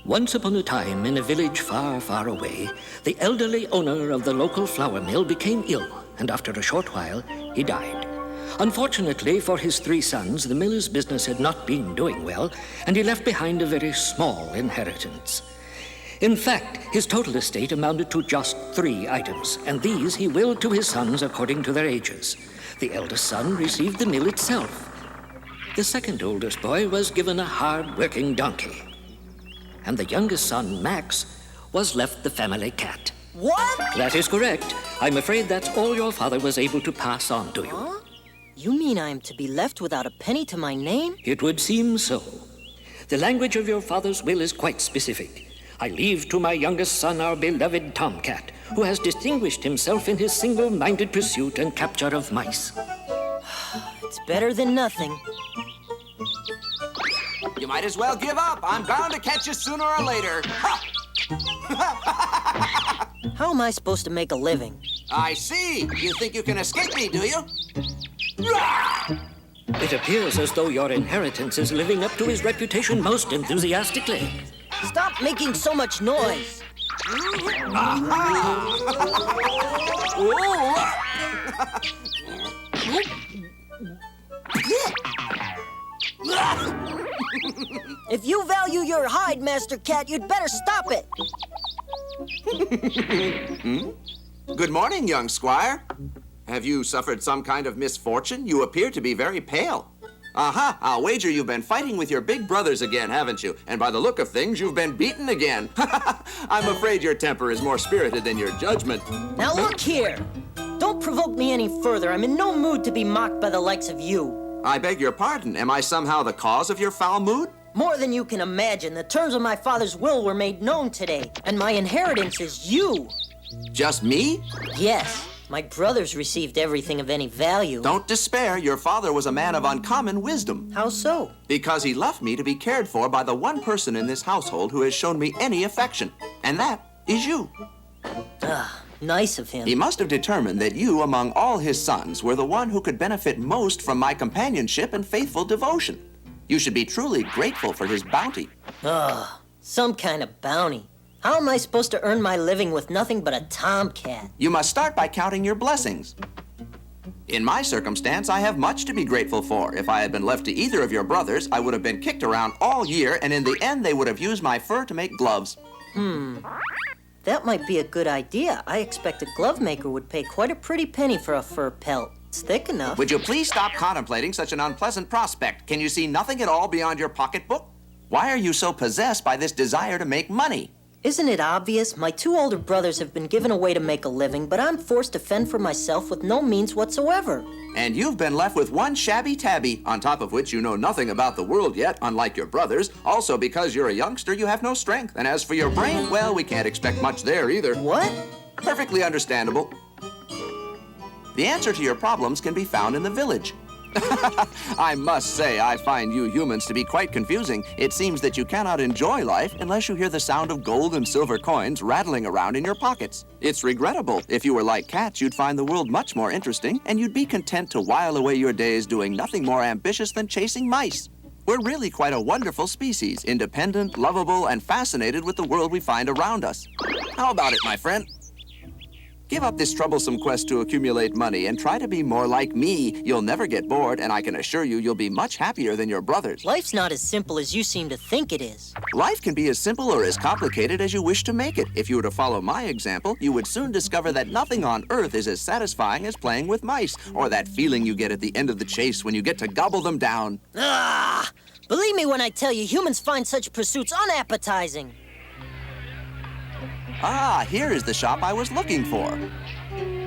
Once upon a time, in a village far, far away, the elderly owner of the local flour mill became ill, and after a short while, he died. Unfortunately for his 3 sons, the miller's business had not been doing well, and he left behind a very small inheritance. In fact, his total estate amounted to just 3 items, and these he willed to his sons according to their ages. The eldest son received the mill itself. The second oldest boy was given a hard-working donkey. And the youngest son, Max, was left the family cat. What? That is correct. I'm afraid that's all your father was able to pass on to you. Huh? You mean I am to be left without a penny to my name? It would seem so. The language of your father's will is quite specific. I leave to my youngest son our beloved tomcat, who has distinguished himself in his single-minded pursuit and capture of mice. It's better than nothing. You might as well give up. I'm bound to catch you sooner or later. Ha! How am I supposed to make a living? I see. You think you can escape me, do you? It appears as though your inheritance is living up to his reputation most enthusiastically. Stop making so much noise. If you value your hide, Master Cat, you'd better stop it. Good morning, young squire. Have you suffered some kind of misfortune? You appear to be very pale. Aha, I'll wager you've been fighting with your big brothers again, haven't you? And by the look of things, you've been beaten again. I'm afraid your temper is more spirited than your judgment. Now look here. Don't provoke me any further. I'm in no mood to be mocked by the likes of you. I beg your pardon. Am I somehow the cause of your foul mood? More than you can imagine. The terms of my father's will were made known today, and my inheritance is you. Just me? Yes. My brothers received everything of any value. Don't despair. Your father was a man of uncommon wisdom. How so? Because he left me to be cared for by the one person in this household who has shown me any affection. And that is you. Nice of him. He must have determined that you, among all his sons, were the one who could benefit most from my companionship and faithful devotion. You should be truly grateful for his bounty. Some kind of bounty. How am I supposed to earn my living with nothing but a tomcat? You must start by counting your blessings. In my circumstance, I have much to be grateful for. If I had been left to either of your brothers, I would have been kicked around all year, and in the end, they would have used my fur to make gloves. That might be a good idea. I expect a glove maker would pay quite a pretty penny for a fur pelt. It's thick enough. Would you please stop contemplating such an unpleasant prospect? Can you see nothing at all beyond your pocketbook? Why are you so possessed by this desire to make money? Isn't it obvious? My 2 older brothers have been given away to make a living, but I'm forced to fend for myself with no means whatsoever. And you've been left with one shabby tabby, on top of which you know nothing about the world yet, unlike your brothers. Also, because you're a youngster, you have no strength. And as for your brain, well, we can't expect much there either. What? Perfectly understandable. The answer to your problems can be found in the village. I must say, I find you humans to be quite confusing. It seems that you cannot enjoy life unless you hear the sound of gold and silver coins rattling around in your pockets. It's regrettable. If you were like cats, you'd find the world much more interesting, and you'd be content to while away your days doing nothing more ambitious than chasing mice. We're really quite a wonderful species, independent, lovable, and fascinated with the world we find around us. How about it, my friend? Give up this troublesome quest to accumulate money and try to be more like me. You'll never get bored, and I can assure you you'll be much happier than your brothers. Life's not as simple as you seem to think it is. Life can be as simple or as complicated as you wish to make it. If you were to follow my example, you would soon discover that nothing on earth is as satisfying as playing with mice, or that feeling you get at the end of the chase when you get to gobble them down. Believe me when I tell you, humans find such pursuits unappetizing. Here is the shop I was looking for.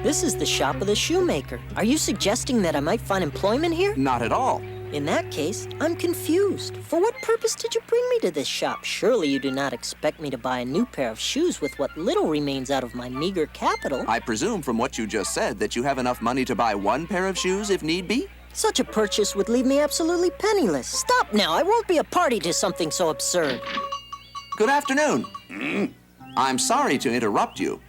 This is the shop of the shoemaker. Are you suggesting that I might find employment here? Not at all. In that case, I'm confused. For what purpose did you bring me to this shop? Surely you do not expect me to buy a new pair of shoes with what little remains out of my meager capital. I presume from what you just said that you have enough money to buy one pair of shoes if need be? Such a purchase would leave me absolutely penniless. Stop now. I won't be a party to something so absurd. Good afternoon. I'm sorry to interrupt you.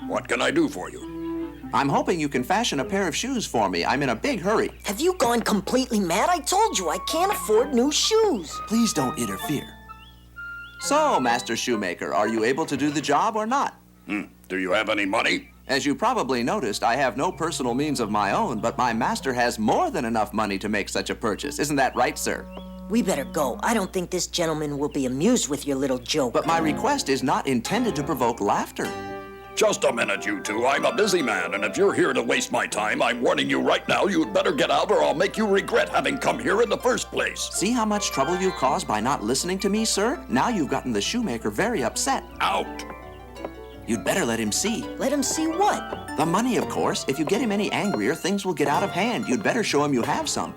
What can I do for you? I'm hoping you can fashion a pair of shoes for me. I'm in a big hurry. Have you gone completely mad? I told you I can't afford new shoes. Please don't interfere. So, Master Shoemaker, are you able to do the job or not? Do you have any money? As you probably noticed, I have no personal means of my own, but my master has more than enough money to make such a purchase. Isn't that right, sir? We better go. I don't think this gentleman will be amused with your little joke. But my request is not intended to provoke laughter. Just a minute, you two. I'm a busy man, and if you're here to waste my time, I'm warning you right now, you'd better get out or I'll make you regret having come here in the first place. See how much trouble you've caused by not listening to me, sir? Now you've gotten the shoemaker very upset. Out. You'd better let him see. Let him see what? The money, of course. If you get him any angrier, things will get out of hand. You'd better show him you have some.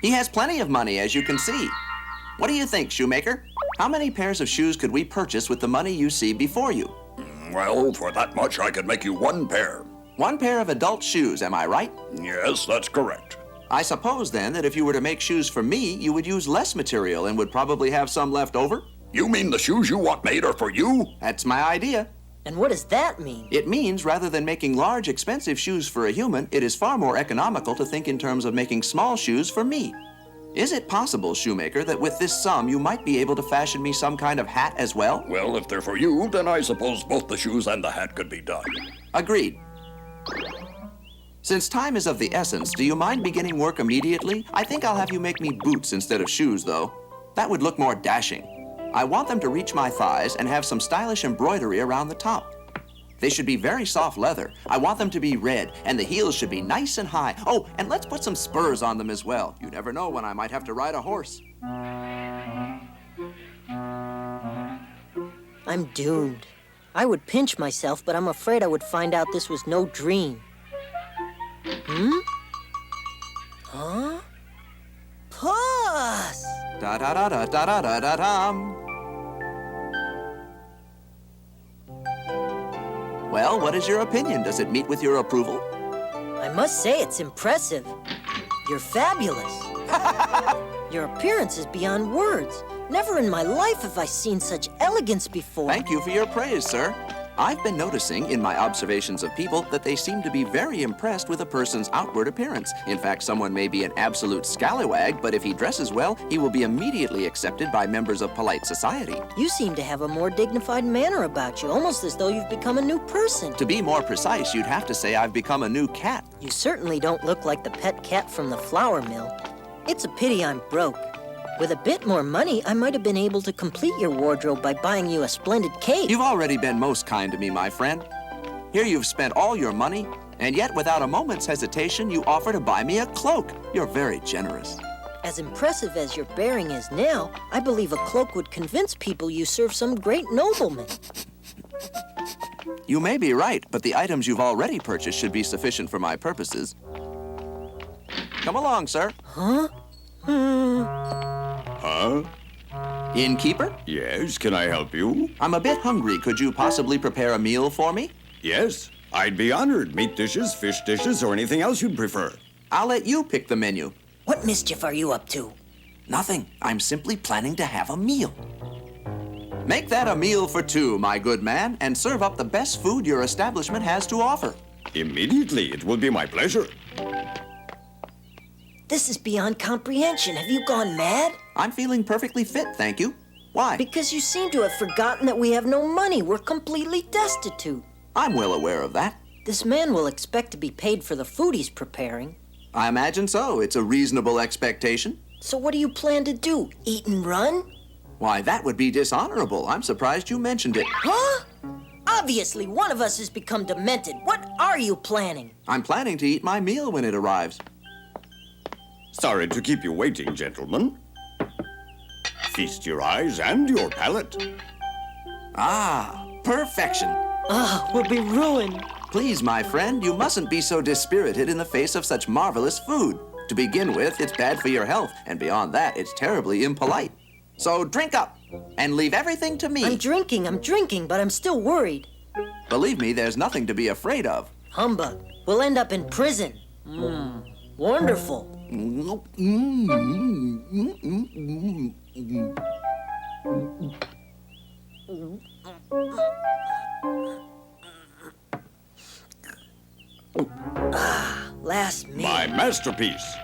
He has plenty of money, as you can see. What do you think, shoemaker? How many pairs of shoes could we purchase with the money you see before you? Well, for that much, I could make you one pair. One pair of adult shoes, am I right? Yes, that's correct. I suppose, then, that if you were to make shoes for me, you would use less material and would probably have some left over? You mean the shoes you want made are for you? That's my idea. And what does that mean? It means rather than making large, expensive shoes for a human, it is far more economical to think in terms of making small shoes for me. Is it possible, shoemaker, that with this sum you might be able to fashion me some kind of hat as well? Well, if they're for you, then I suppose both the shoes and the hat could be done. Agreed. Since time is of the essence, do you mind beginning work immediately? I think I'll have you make me boots instead of shoes, though. That would look more dashing. I want them to reach my thighs and have some stylish embroidery around the top. They should be very soft leather. I want them to be red, and the heels should be nice and high. Oh, and let's put some spurs on them as well. You never know when I might have to ride a horse. I'm doomed. I would pinch myself, but I'm afraid I would find out this was no dream. Huh? Puss! Da-da-da-da-da-da-da-dum. Well, what is your opinion? Does it meet with your approval? I must say it's impressive. You're fabulous. Your appearance is beyond words. Never in my life have I seen such elegance before. Thank you for your praise, sir. I've been noticing in my observations of people that they seem to be very impressed with a person's outward appearance. In fact, someone may be an absolute scallywag, but if he dresses well, he will be immediately accepted by members of polite society. You seem to have a more dignified manner about you, almost as though you've become a new person. To be more precise, you'd have to say I've become a new cat. You certainly don't look like the pet cat from the flour mill. It's a pity I'm broke. With a bit more money, I might have been able to complete your wardrobe by buying you a splendid cape. You've already been most kind to me, my friend. Here you've spent all your money, and yet without a moment's hesitation, you offer to buy me a cloak. You're very generous. As impressive as your bearing is now, I believe a cloak would convince people you serve some great nobleman. You may be right, but the items you've already purchased should be sufficient for my purposes. Come along, sir. Huh? Huh? Innkeeper? Yes, can I help you? I'm a bit hungry. Could you possibly prepare a meal for me? Yes, I'd be honored. Meat dishes, fish dishes, or anything else you'd prefer. I'll let you pick the menu. What mischief are you up to? Nothing. I'm simply planning to have a meal. Make that a meal for two, my good man, and serve up the best food your establishment has to offer. Immediately, it will be my pleasure. This is beyond comprehension. Have you gone mad? I'm feeling perfectly fit, thank you. Why? Because you seem to have forgotten that we have no money. We're completely destitute. I'm well aware of that. This man will expect to be paid for the food he's preparing. I imagine so. It's a reasonable expectation. So what do you plan to do? Eat and run? Why, that would be dishonorable. I'm surprised you mentioned it. Huh? Obviously, one of us has become demented. What are you planning? I'm planning to eat my meal when it arrives. Sorry to keep you waiting, gentlemen. Feast your eyes and your palate. Ah, perfection. Ah, we'll be ruined. Please, my friend, you mustn't be so dispirited in the face of such marvelous food. To begin with, it's bad for your health, and beyond that, it's terribly impolite. So drink up, and leave everything to me. I'm drinking, but I'm still worried. Believe me, there's nothing to be afraid of. Humbug. We'll end up in prison. Wonderful. Last meal. My masterpiece.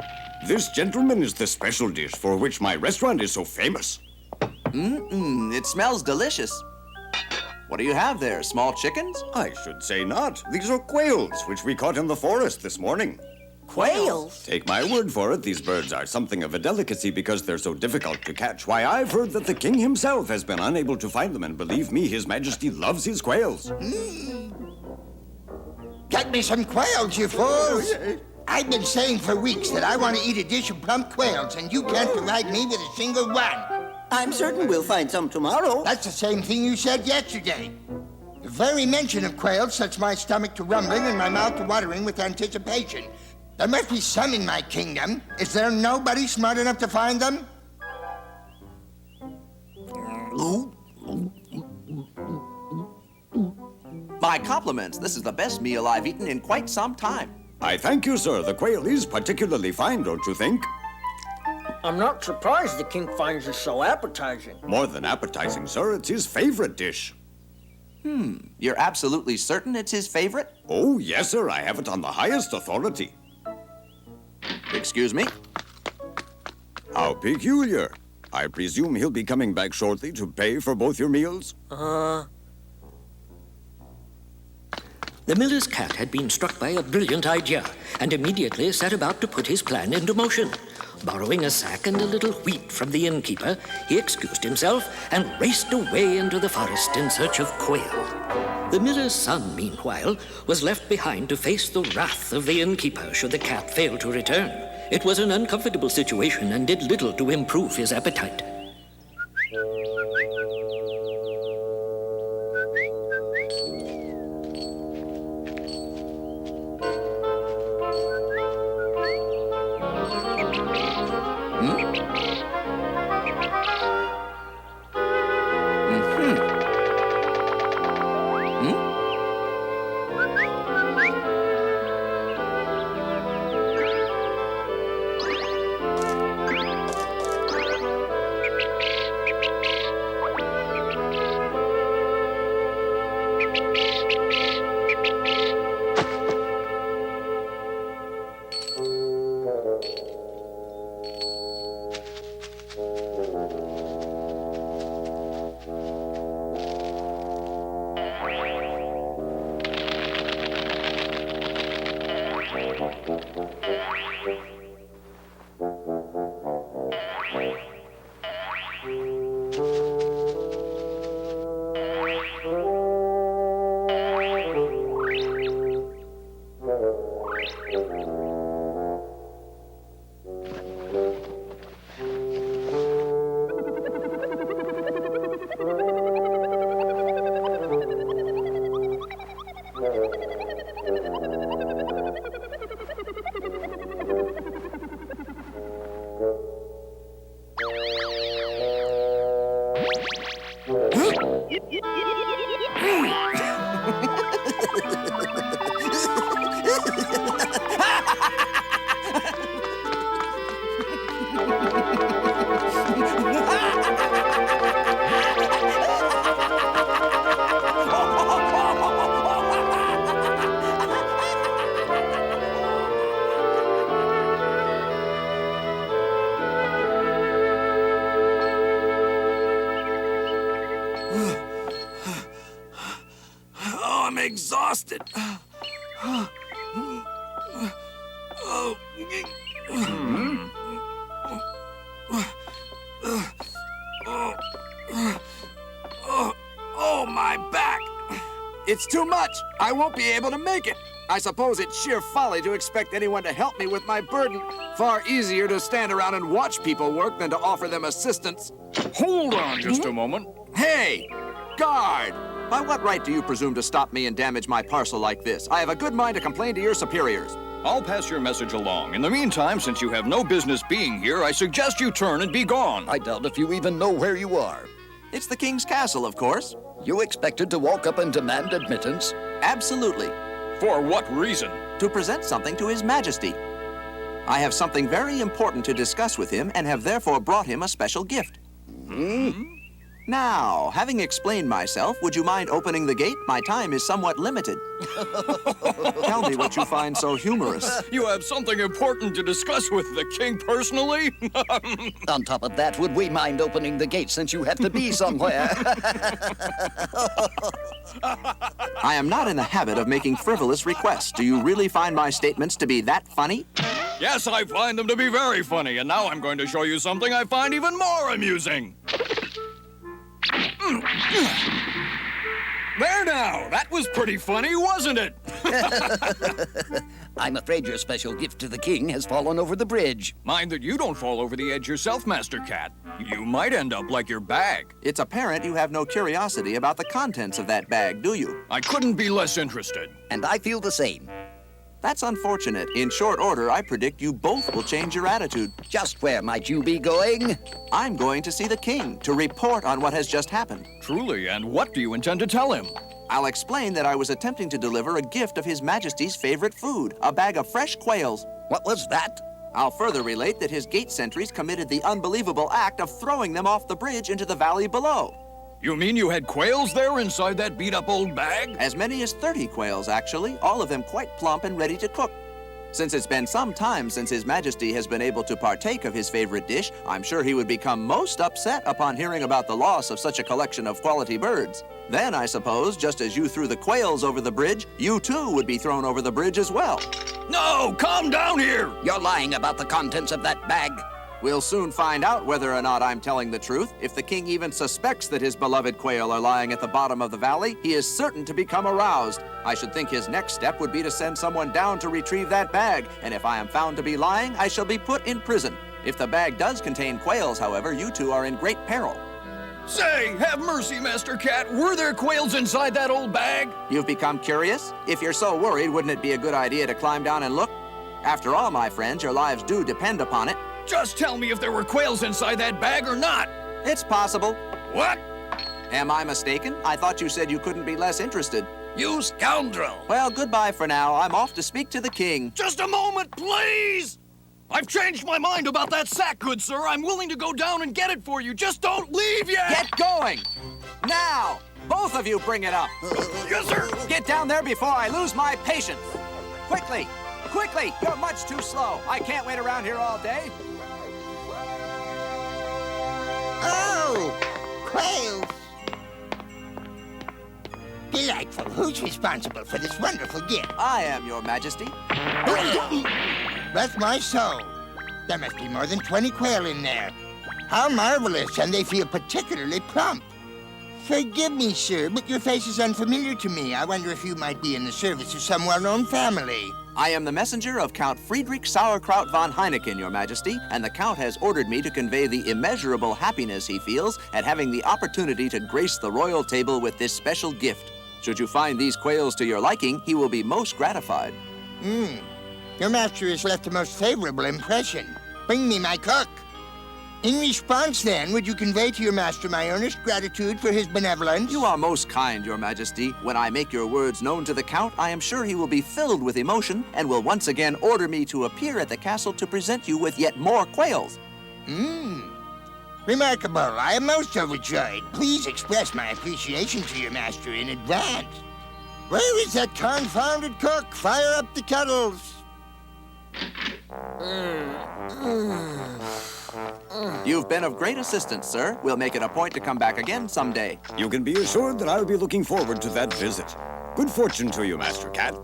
This, gentleman, is the special dish for which my restaurant is so famous. It smells delicious. What do you have there, small chickens? I should say not. These are quails, which we caught in the forest this morning. Quails? Take my word for it, these birds are something of a delicacy because they're so difficult to catch. Why, I've heard that the king himself has been unable to find them, and believe me, His Majesty loves his quails. Get me some quails, you fools! I've been saying for weeks that I want to eat a dish of plump quails, and you can't provide me with a single one. I'm certain we'll find some tomorrow. That's the same thing you said yesterday. The very mention of quails sets my stomach to rumbling and my mouth to watering with anticipation. There must be some in my kingdom. Is there nobody smart enough to find them? My compliments. This is the best meal I've eaten in quite some time. I thank you, sir. The quail is particularly fine, don't you think? I'm not surprised the king finds it so appetizing. More than appetizing, sir. It's his favorite dish. You're absolutely certain it's his favorite? Oh, yes, sir. I have it on the highest authority. Excuse me? How peculiar. I presume he'll be coming back shortly to pay for both your meals? The miller's cat had been struck by a brilliant idea and immediately set about to put his plan into motion. Borrowing a sack and a little wheat from the innkeeper, he excused himself and raced away into the forest in search of quail. The miller's son, meanwhile, was left behind to face the wrath of the innkeeper should the cat fail to return. It was an uncomfortable situation and did little to improve his appetite. I'm exhausted. Oh, my back. It's too much. I won't be able to make it. I suppose it's sheer folly to expect anyone to help me with my burden. Far easier to stand around and watch people work than to offer them assistance. Hold on just a moment. Hey, guard! By what right do you presume to stop me and damage my parcel like this? I have a good mind to complain to your superiors. I'll pass your message along. In the meantime, since you have no business being here, I suggest you turn and be gone. I doubt if you even know where you are. It's the king's castle, of course. You expected to walk up and demand admittance? Absolutely. For what reason? To present something to His Majesty. I have something very important to discuss with him and have therefore brought him a special gift. Now, having explained myself, would you mind opening the gate? My time is somewhat limited. Tell me what you find so humorous. You have something important to discuss with the king personally? On top of that, would we mind opening the gate since you have to be somewhere? I am not in the habit of making frivolous requests. Do you really find my statements to be that funny? Yes, I find them to be very funny, and now I'm going to show you something I find even more amusing. There now! That was pretty funny, wasn't it? I'm afraid your special gift to the king has fallen over the bridge. Mind that you don't fall over the edge yourself, Master Cat. You might end up like your bag. It's apparent you have no curiosity about the contents of that bag, do you? I couldn't be less interested. And I feel the same. That's unfortunate. In short order, I predict you both will change your attitude. Just where might you be going? I'm going to see the king to report on what has just happened. Truly, and what do you intend to tell him? I'll explain that I was attempting to deliver a gift of His Majesty's favorite food, a bag of fresh quails. What was that? I'll further relate that his gate sentries committed the unbelievable act of throwing them off the bridge into the valley below. You mean you had quails there inside that beat-up old bag? As many as 30 quails, actually, all of them quite plump and ready to cook. Since it's been some time since His Majesty has been able to partake of his favorite dish, I'm sure he would become most upset upon hearing about the loss of such a collection of quality birds. Then, I suppose, just as you threw the quails over the bridge, you too would be thrown over the bridge as well. No, calm down here! You're lying about the contents of that bag. We'll soon find out whether or not I'm telling the truth. If the king even suspects that his beloved quail are lying at the bottom of the valley, he is certain to become aroused. I should think his next step would be to send someone down to retrieve that bag, and if I am found to be lying, I shall be put in prison. If the bag does contain quails, however, you two are in great peril. Say, have mercy, Master Cat. Were there quails inside that old bag? You've become curious? If you're so worried, wouldn't it be a good idea to climb down and look? After all, my friends, your lives do depend upon it. Just tell me if there were quails inside that bag or not. It's possible. What? Am I mistaken? I thought you said you couldn't be less interested. You scoundrel! Well, goodbye for now. I'm off to speak to the king. Just a moment, please! I've changed my mind about that sack, good sir. I'm willing to go down and get it for you. Just don't leave yet! Get going! Now! Both of you bring it up. Yes, sir! Get down there before I lose my patience. Quickly! Quickly! You're much too slow. I can't wait around here all day. Oh, quails. Delightful. Who's responsible for this wonderful gift? I am, Your Majesty. Bless my soul. There must be more than 20 quail in there. How marvelous, and they feel particularly plump. Forgive me, sir, but your face is unfamiliar to me. I wonder if you might be in the service of some well-known family. I am the messenger of Count Friedrich Sauerkraut von Heineken, Your Majesty, and the Count has ordered me to convey the immeasurable happiness he feels at having the opportunity to grace the royal table with this special gift. Should you find these quails to your liking, he will be most gratified. Your master has left a most favorable impression. Bring me my cook. In response, then, would you convey to your master my earnest gratitude for his benevolence? You are most kind, Your Majesty. When I make your words known to the Count, I am sure he will be filled with emotion and will once again order me to appear at the castle to present you with yet more quails. Remarkable. I am most overjoyed. Please express my appreciation to your master in advance. Where is that confounded cook? Fire up the kettles. You've been of great assistance, sir. We'll make it a point to come back again someday. You can be assured that I'll be looking forward to that visit. Good fortune to you, Master Cat.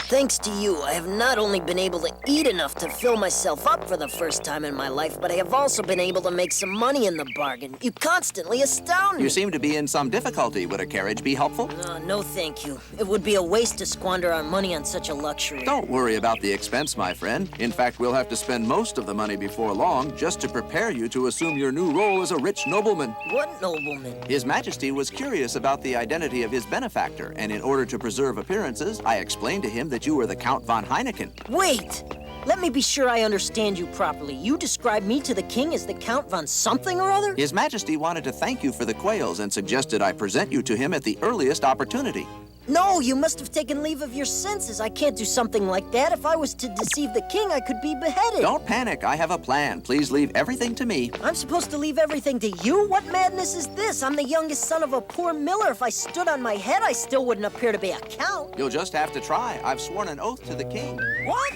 Thanks to you, I have not only been able to eat enough to fill myself up for the first time in my life, but I have also been able to make some money in the bargain. You constantly astound me. You seem to be in some difficulty. Would a carriage be helpful? No, thank you. It would be a waste to squander our money on such a luxury. Don't worry about the expense, my friend. In fact, we'll have to spend most of the money before long just to prepare you to assume your new role as a rich nobleman. What nobleman? His Majesty was curious about the identity of his benefactor, and in order to preserve appearances, I explained to him that you were the Count von Heineken. Wait! Let me be sure I understand you properly. You described me to the king as the Count von something or other? His Majesty wanted to thank you for the quails and suggested I present you to him at the earliest opportunity. No, you must have taken leave of your senses. I can't do something like that. If I was to deceive the king, I could be beheaded. Don't panic. I have a plan. Please leave everything to me. I'm supposed to leave everything to you? What madness is this? I'm the youngest son of a poor miller. If I stood on my head, I still wouldn't appear to be a count. You'll just have to try. I've sworn an oath to the king. What?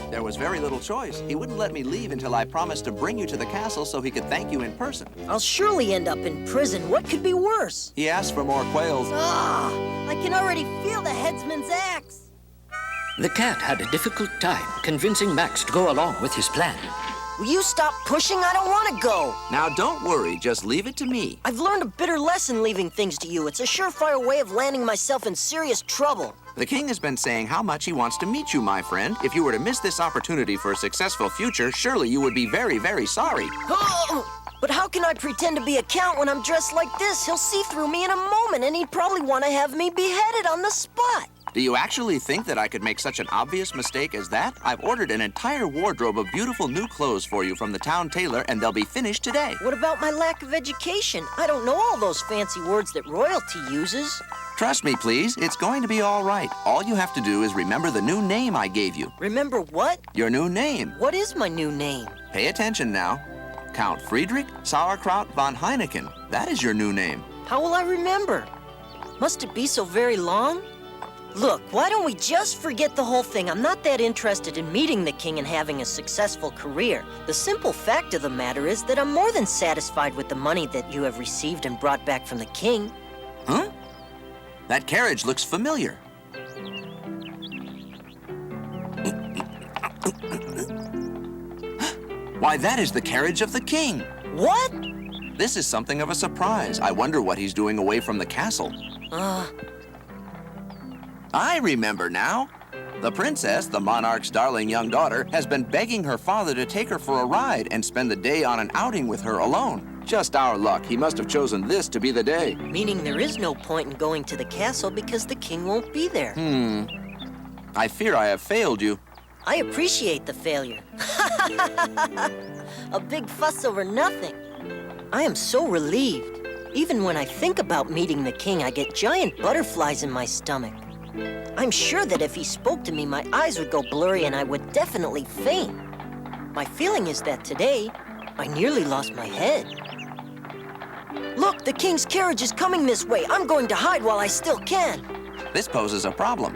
There was very little choice. He wouldn't let me leave until I promised to bring you to the castle so he could thank you in person. I'll surely end up in prison. What could be worse? He asked for more quails. Ah, I can already feel the headsman's axe. The cat had a difficult time convincing Max to go along with his plan. Will you stop pushing? I don't want to go. Now, don't worry. Just leave it to me. I've learned a bitter lesson leaving things to you. It's a surefire way of landing myself in serious trouble. The king has been saying how much he wants to meet you, my friend. If you were to miss this opportunity for a successful future, surely you would be very, very sorry. But how can I pretend to be a count when I'm dressed like this? He'll see through me in a moment, and he'd probably want to have me beheaded on the spot. Do you actually think that I could make such an obvious mistake as that? I've ordered an entire wardrobe of beautiful new clothes for you from the town tailor, and they'll be finished today. What about my lack of education? I don't know all those fancy words that royalty uses. Trust me, please. It's going to be all right. All you have to do is remember the new name I gave you. Remember what? Your new name. What is my new name? Pay attention now. Count Friedrich Sauerkraut von Heineken. That is your new name. How will I remember? Must it be so very long? Look, why don't we just forget the whole thing? I'm not that interested in meeting the king and having a successful career. The simple fact of the matter is that I'm more than satisfied with the money that you have received and brought back from the king. Huh? That carriage looks familiar. Why, that is the carriage of the king. What? This is something of a surprise. I wonder what he's doing away from the castle. I remember now. The princess, the monarch's darling young daughter, has been begging her father to take her for a ride and spend the day on an outing with her alone. Just our luck. He must have chosen this to be the day. Meaning there is no point in going to the castle because the king won't be there. I fear I have failed you. I appreciate the failure. A big fuss over nothing. I am so relieved. Even when I think about meeting the king, I get giant butterflies in my stomach. I'm sure that if he spoke to me, my eyes would go blurry and I would definitely faint. My feeling is that today, I nearly lost my head. Look, the king's carriage is coming this way. I'm going to hide while I still can. This poses a problem.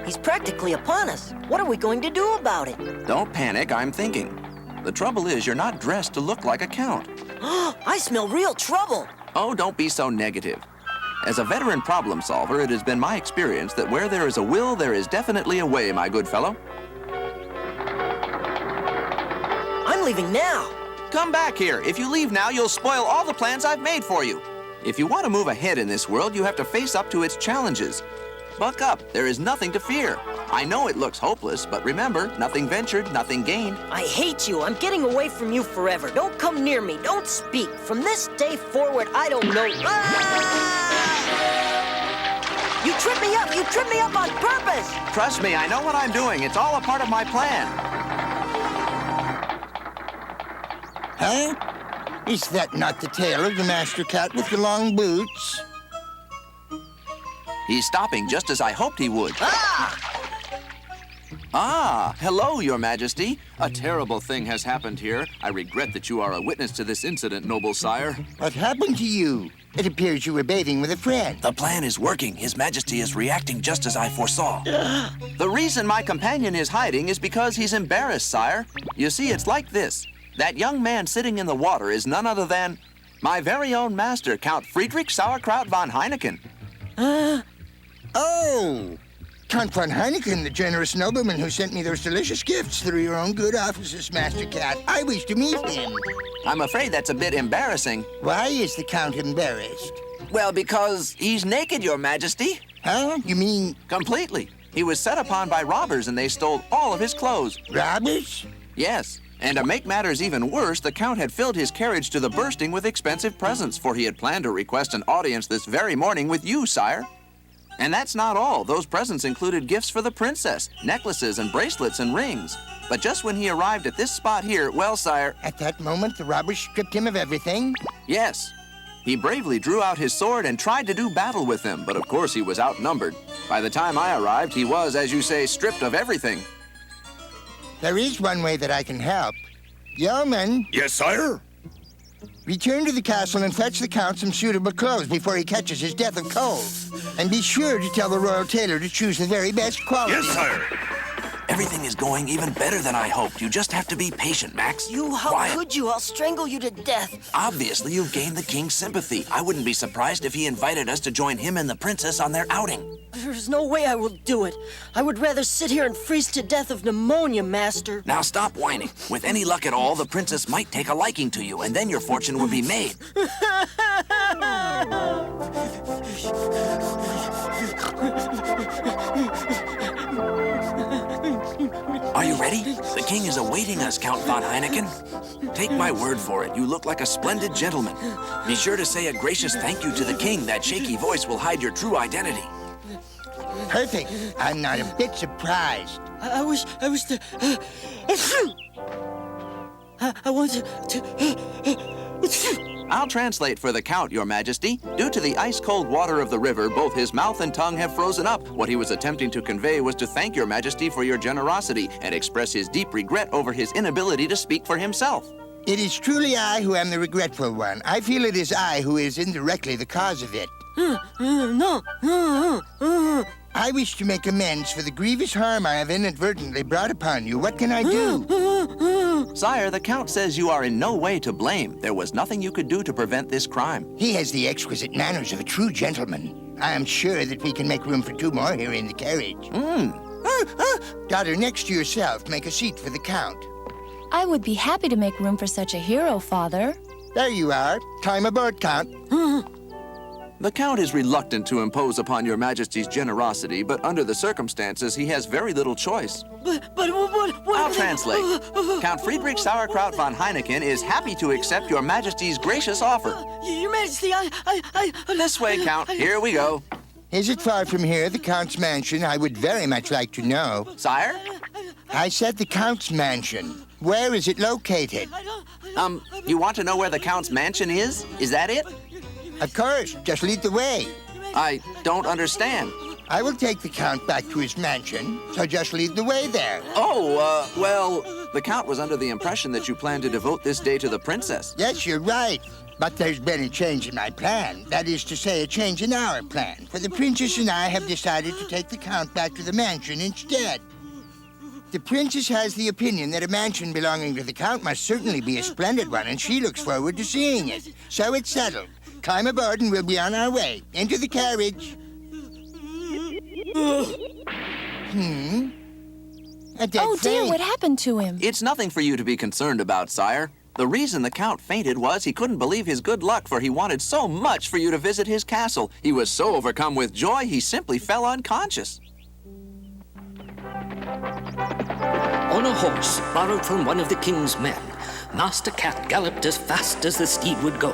He's practically upon us. What are we going to do about it? Don't panic, I'm thinking. The trouble is, you're not dressed to look like a count. I smell real trouble. Oh, don't be so negative. As a veteran problem solver, it has been my experience that where there is a will, there is definitely a way, my good fellow. I'm leaving now. Come back here. If you leave now, you'll spoil all the plans I've made for you. If you want to move ahead in this world, you have to face up to its challenges. Buck up. There is nothing to fear. I know it looks hopeless, but remember, nothing ventured, nothing gained. I hate you. I'm getting away from you forever. Don't come near me. Don't speak. From this day forward, I don't know. You tripped me up. You tripped me up on purpose. Trust me, I know what I'm doing. It's all a part of my plan. Huh? Is that not the tailor, the master cat with the long boots? He's stopping just as I hoped he would. Ah, hello, Your Majesty. A terrible thing has happened here. I regret that you are a witness to this incident, noble sire. What happened to you? It appears you were bathing with a friend. The plan is working. His Majesty is reacting just as I foresaw. The reason my companion is hiding is because he's embarrassed, sire. You see, it's like this. That young man sitting in the water is none other than my very own master, Count Friedrich Sauerkraut von Heineken. Oh! Count von Heineken, the generous nobleman who sent me those delicious gifts through your own good offices, Master Cat. I wish to meet him. I'm afraid that's a bit embarrassing. Why is the Count embarrassed? Well, because he's naked, Your Majesty. Huh? You mean Completely. He was set upon by robbers and they stole all of his clothes. robbers? Yes. And to make matters even worse, the Count had filled his carriage to the bursting with expensive presents, for he had planned to request an audience this very morning with you, sire. And that's not all. Those presents included gifts for the princess, necklaces and bracelets and rings. But just when he arrived at this spot here, well, sire... At that moment, the robbers stripped him of everything? Yes. He bravely drew out his sword and tried to do battle with them, but of course he was outnumbered. By the time I arrived, he was, as you say, stripped of everything. There is one way that I can help. Yeoman, Yes, sire? return to the castle and fetch the Count some suitable clothes before he catches his death of cold. And be sure to tell the royal tailor to choose the very best quality. Yes, sire. Everything is going even better than I hoped. You just have to be patient, Max. How could you? I'll strangle you to death. Obviously, you've gained the king's sympathy. I wouldn't be surprised if he invited us to join him and the princess on their outing. There's no way I will do it. I would rather sit here and freeze to death of pneumonia, Master. Now stop whining. With any luck at all, the princess might take a liking to you, and then your fortune would be made. Are you ready? The king is awaiting us, Count von Heineken. Take my word for it, you look like a splendid gentleman. Be sure to say a gracious thank you to the king. That shaky voice will hide your true identity. Perfect. I'm not a bit surprised. I was the... I want to... I'll translate for the Count, Your Majesty. Due to the ice-cold water of the river, both his mouth and tongue have frozen up. What he was attempting to convey was to thank Your Majesty for your generosity and express his deep regret over his inability to speak for himself. It is truly I who am the regretful one. I feel it is I who is indirectly the cause of it. No. I wish to make amends for the grievous harm I have inadvertently brought upon you. What can I do? Sire, the Count says you are in no way to blame. There was nothing you could do to prevent this crime. He has the exquisite manners of a true gentleman. I am sure that we can make room for 2 more here in the carriage. Daughter, next to yourself, make a seat for the Count. I would be happy to make room for such a hero, Father. There you are. Climb aboard, Count. The Count is reluctant to impose upon Your Majesty's generosity, but under the circumstances, he has very little choice. But what... I'll translate. Count Friedrich Sauerkraut von Heineken is happy to accept Your Majesty's gracious offer. Your Majesty, I... This way, Count. Here we go. Is it far from here, the Count's mansion? I would very much like to know. Sire? I said the Count's mansion. Where is it located? You want to know where the Count's mansion is? Is that it? Of course. Just lead the way. I don't understand. I will take the Count back to his mansion, so just lead the way there. Oh, well, the Count was under the impression that you planned to devote this day to the princess. Yes, you're right. But there's been a change in my plan. That is to say, a change in our plan. For the princess and I have decided to take the Count back to the mansion instead. The princess has the opinion that a mansion belonging to the Count must certainly be a splendid one, and she looks forward to seeing it. So it's settled. Climb aboard and we'll be on our way. Into the carriage. A dead Oh, dear, faint. what happened to him? It's nothing for you to be concerned about, sire. The reason the Count fainted was he couldn't believe his good luck, for he wanted so much for you to visit his castle. He was so overcome with joy, he simply fell unconscious. On a horse borrowed from one of the king's men, Master Cat galloped as fast as the steed would go.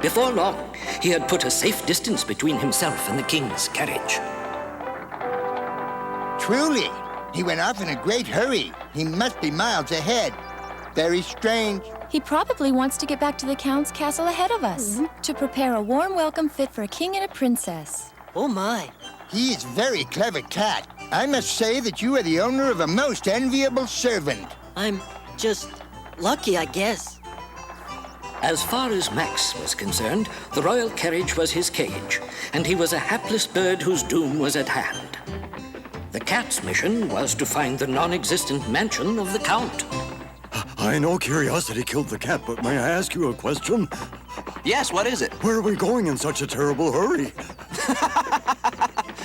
Before long, he had put a safe distance between himself and the king's carriage. Truly, he went off in a great hurry. He must be miles ahead. Very strange. He probably wants to get back to the Count's castle ahead of us, to prepare a warm welcome fit for a king and a princess. Oh, my. He is very clever cat. I must say that you are the owner of a most enviable servant. I'm just lucky, I guess. As far as Max was concerned, the royal carriage was his cage, and he was a hapless bird whose doom was at hand. The cat's mission was to find the non-existent mansion of the Count. I know curiosity killed the cat, but may I ask you a question? Yes, what is it? Where are we going in such a terrible hurry?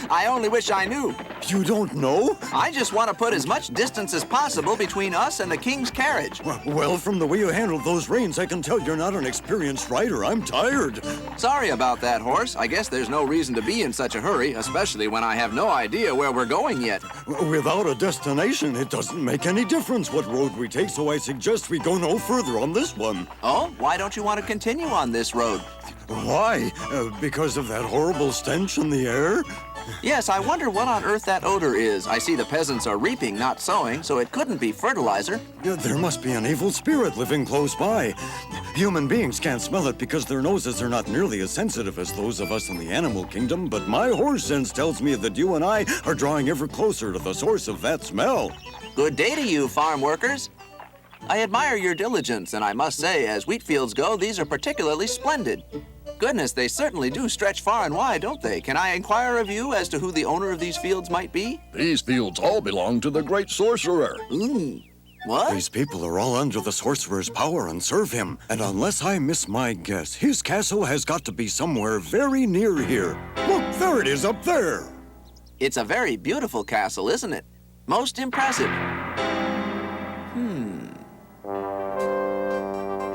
I only wish I knew. You don't know? I just want to put as much distance as possible between us and the king's carriage. Well, from the way you handled those reins, I can tell you're not an experienced rider. I'm tired. Sorry about that, horse. I guess there's no reason to be in such a hurry, especially when I have no idea where we're going yet. Without a destination, it doesn't make any difference what road we take, so I suggest we go no further on this one. Oh, why don't you want to continue on this road? Why? Because of that horrible stench in the air? Yes, I wonder what on earth that odor is. I see the peasants are reaping, not sowing, so it couldn't be fertilizer. There must be an evil spirit living close by. Human beings can't smell it because their noses are not nearly as sensitive as those of us in the animal kingdom, but my horse sense tells me that you and I are drawing ever closer to the source of that smell. Good day to you, farm workers. I admire your diligence, and I must say, as wheat fields go, these are particularly splendid. Goodness, they certainly do stretch far and wide, don't they? Can I inquire of you as to who the owner of these fields might be? These fields all belong to the great sorcerer. What? These people are all under the sorcerer's power and serve him. And unless I miss my guess, his castle has got to be somewhere very near here. Look, there it is up there. It's a very beautiful castle, isn't it? Most impressive.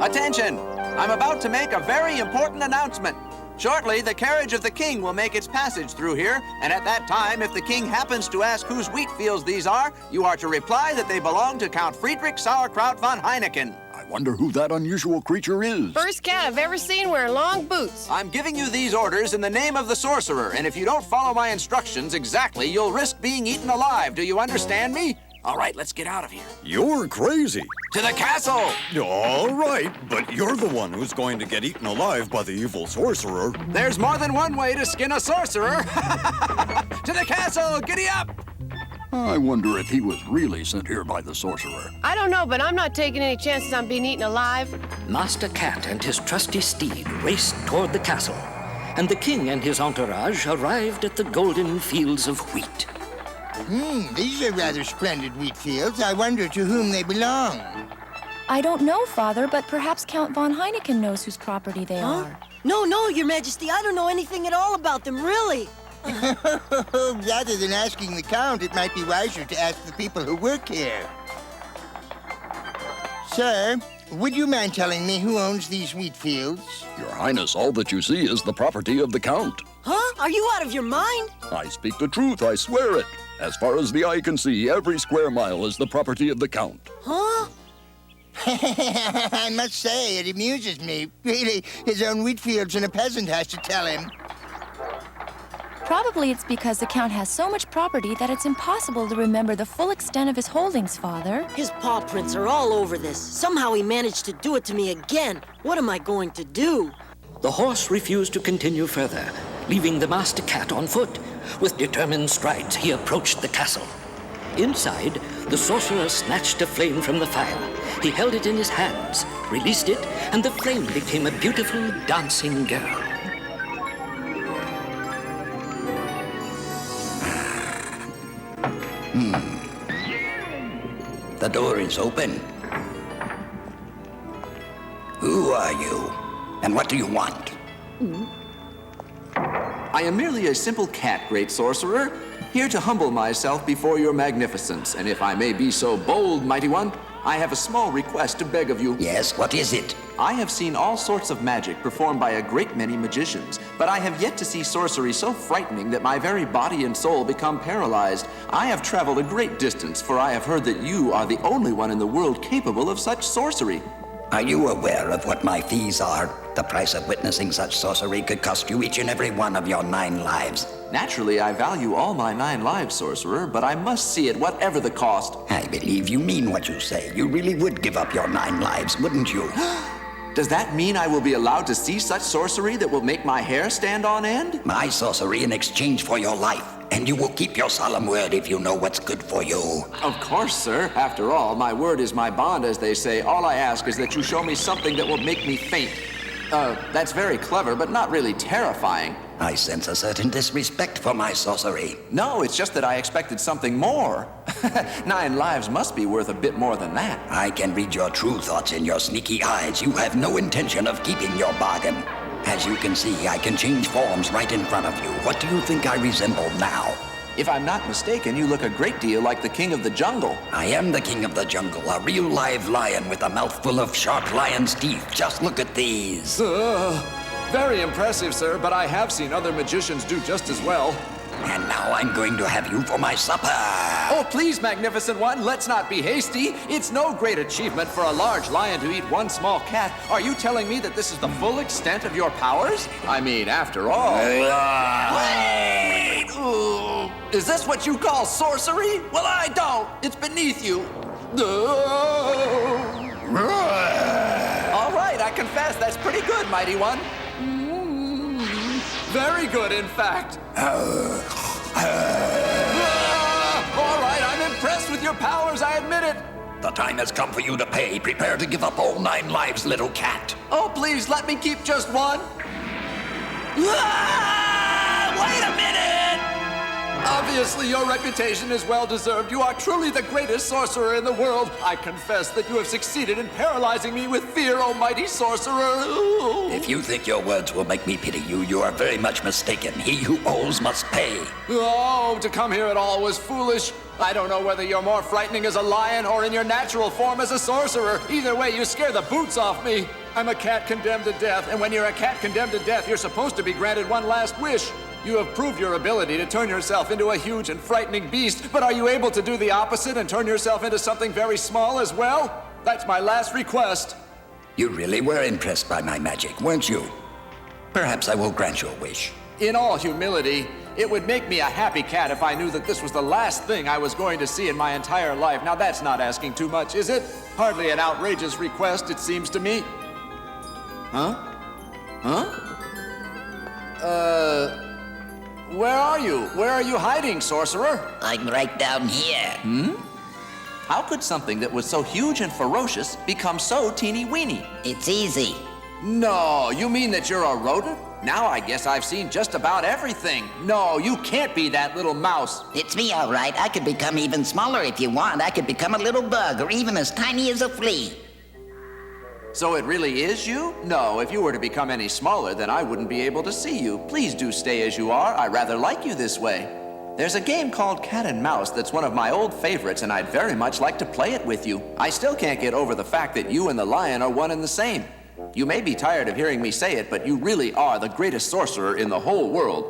Attention! I'm about to make a very important announcement. Shortly, the carriage of the king will make its passage through here, and at that time, if the king happens to ask whose wheat fields these are, you are to reply that they belong to Count Friedrich Sauerkraut von Heineken. I wonder who that unusual creature is. First cat I've ever seen wearing long boots. I'm giving you these orders in the name of the sorcerer, and if you don't follow my instructions exactly, you'll risk being eaten alive. Do you understand me? All right, let's get out of here. You're crazy. To the castle! All right, but you're the one who's going to get eaten alive by the evil sorcerer. There's more than one way to skin a sorcerer. To the castle! Giddy up! I wonder if he was really sent here by the sorcerer. I don't know, but I'm not taking any chances on being eaten alive. Master Cat and his trusty steed raced toward the castle, and the king and his entourage arrived at the golden fields of wheat. These are rather splendid wheat fields. I wonder to whom they belong. I don't know, Father, but perhaps Count von Heineken knows whose property they are. No, Your Majesty, I don't know anything at all about them, really. Rather than asking the Count, it might be wiser to ask the people who work here. Sir, would you mind telling me who owns these wheat fields? Your Highness, all that you see is the property of the Count. Huh? Are you out of your mind? I speak the truth, I swear it. As far as the eye can see, every square mile is the property of the Count. Huh? I must say, it amuses me. Really, his own wheat fields and a peasant has to tell him. Probably it's because the Count has so much property that it's impossible to remember the full extent of his holdings, Father. His paw prints are all over this. Somehow he managed to do it to me again. What am I going to do? The horse refused to continue further, leaving the Master Cat on foot. With determined strides, he approached the castle. Inside, the sorcerer snatched a flame from the fire. He held it in his hands, released it, and the flame became a beautiful dancing girl. The door is open. Who are you? And what do you want? I am merely a simple cat, great sorcerer, here to humble myself before your magnificence. And if I may be so bold, mighty one, I have a small request to beg of you. Yes, what is it? I have seen all sorts of magic performed by a great many magicians, but I have yet to see sorcery so frightening that my very body and soul become paralyzed. I have traveled a great distance, for I have heard that you are the only one in the world capable of such sorcery. Are you aware of what my fees are? The price of witnessing such sorcery could cost you each and every one of your 9 lives. Naturally, I value all my 9 lives, sorcerer, but I must see it whatever the cost. I believe you mean what you say. You really would give up your 9 lives, wouldn't you? Does that mean I will be allowed to see such sorcery that will make my hair stand on end? My sorcery in exchange for your life. And you will keep your solemn word if you know what's good for you. Of course, sir. After all, my word is my bond, as they say. All I ask is that you show me something that will make me faint. That's very clever, but not really terrifying. I sense a certain disrespect for my sorcery. No, it's just that I expected something more. 9 lives must be worth a bit more than that. I can read your true thoughts in your sneaky eyes. You have no intention of keeping your bargain. As you can see, I can change forms right in front of you. What do you think I resemble now? If I'm not mistaken, you look a great deal like the king of the jungle. I am the king of the jungle, a real live lion with a mouthful of sharp lion's teeth. Just look at these. Very impressive, sir, but I have seen other magicians do just as well. And now I'm going to have you for my supper. Oh, please, magnificent one, let's not be hasty. It's no great achievement for a large lion to eat one small cat. Are you telling me that this is the full extent of your powers? I mean, after all... Wait! Ooh, is this what you call sorcery? Well, I don't. It's beneath you. All right, I confess that's pretty good, Mighty One. Very good, in fact. All right, I'm impressed with your powers, I admit it. The time has come for you to pay. Prepare to give up all 9 lives, little cat. Oh, please, let me keep just one. Wait a minute! Obviously, your reputation is well-deserved. You are truly the greatest sorcerer in the world. I confess that you have succeeded in paralyzing me with fear, oh mighty sorcerer. Ooh. If you think your words will make me pity you, you are very much mistaken. He who owes must pay. Oh, to come here at all was foolish. I don't know whether you're more frightening as a lion or in your natural form as a sorcerer. Either way, you scare the boots off me. I'm a cat condemned to death, and when you're a cat condemned to death, you're supposed to be granted one last wish. You have proved your ability to turn yourself into a huge and frightening beast, but are you able to do the opposite and turn yourself into something very small as well? That's my last request. You really were impressed by my magic, weren't you? Perhaps I will grant your wish. In all humility, it would make me a happy cat if I knew that this was the last thing I was going to see in my entire life. Now that's not asking too much, is it? Hardly an outrageous request, it seems to me. Huh? Where are you? Where are you hiding, sorcerer? I'm right down here. How could something that was so huge and ferocious become so teeny-weeny? It's easy. No, you mean that you're a rodent? Now I guess I've seen just about everything. No, you can't be that little mouse. It's me, all right. I could become even smaller if you want. I could become a little bug or even as tiny as a flea. So it really is you? No, if you were to become any smaller, then I wouldn't be able to see you. Please do stay as you are. I rather like you this way. There's a game called Cat and Mouse that's one of my old favorites, and I'd very much like to play it with you. I still can't get over the fact that you and the lion are one and the same. You may be tired of hearing me say it, but you really are the greatest sorcerer in the whole world.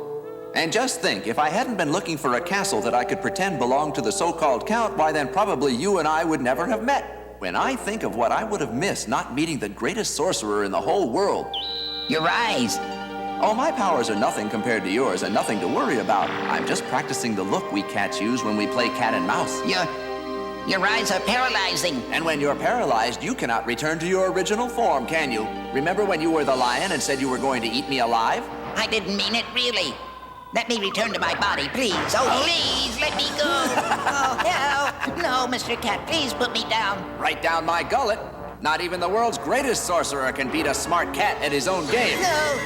And just think, if I hadn't been looking for a castle that I could pretend belonged to the so-called Count, why then probably you and I would never have met. When I think of what I would have missed not meeting the greatest sorcerer in the whole world. Your eyes. Oh, my powers are nothing compared to yours and nothing to worry about. I'm just practicing the look we cats use when we play cat and mouse. Your eyes are paralyzing. And when you're paralyzed, you cannot return to your original form, can you? Remember when you were the lion and said you were going to eat me alive? I didn't mean it, really. Let me return to my body, please. Oh, please, let me go. Oh, no, Mr. Cat, please put me down. Right down my gullet. Not even the world's greatest sorcerer can beat a smart cat at his own game. No.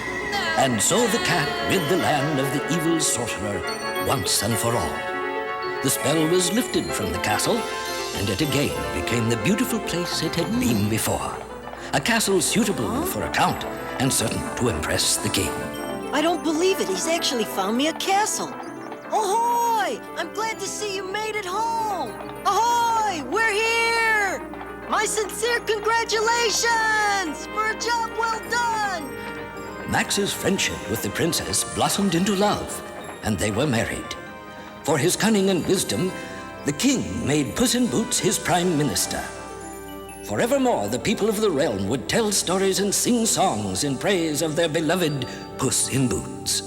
And so the cat rid the land of the evil sorcerer once and for all. The spell was lifted from the castle, and it again became the beautiful place it had been before. A castle suitable for a count and certain to impress the king. I don't believe it. He's actually found me a castle. Ahoy! I'm glad to see you made it home. Ahoy! We're here! My sincere congratulations for a job well done! Max's friendship with the princess blossomed into love, and they were married. For his cunning and wisdom, the king made Puss in Boots his prime minister. Forevermore, the people of the realm would tell stories and sing songs in praise of their beloved Puss in Boots.